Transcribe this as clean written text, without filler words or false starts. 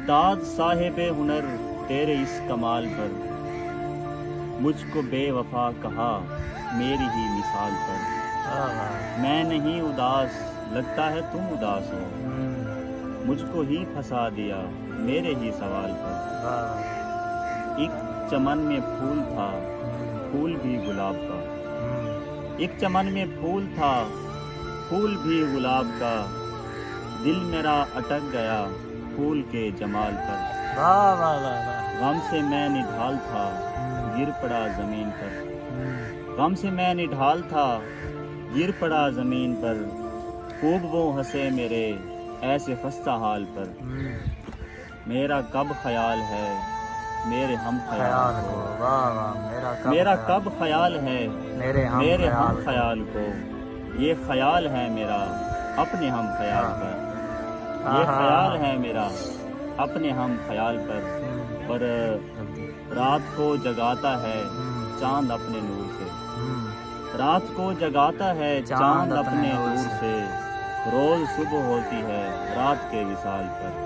افتاد صاحب ہنر تیرے اس کمال پر، مجھ کو بے وفا کہا میری ہی مثال پر۔ میں نہیں اداس لگتا ہے تم اداس ہو، مجھ کو ہی پھنسا دیا میرے ہی سوال پر۔ ایک چمن میں پھول تھا پھول بھی گلاب کا، ایک چمن میں پھول تھا پھول بھی گلاب کا، دل میرا اٹک گیا پھول کے جمال پر۔ غم سے میں نڈھال تھا گر پڑا زمین پر، غم سے میں نڈھال تھا گر پڑا زمین پر، خوب وہ ہنسے میرے ایسے خستہ حال پر۔ میرا کب خیال ہے میرے ہم خیال کو، میرا کب خیال ہے میرے ہم خیال کو، یہ خیال ہے میرا اپنے ہم خیال پر، یہ خیال ہے میرا اپنے ہم خیال پر رات کو جگاتا ہے چاند اپنے نور سے، رات کو جگاتا ہے چاند اپنے نور سے، روز صبح ہوتی ہے رات کے وصال پر۔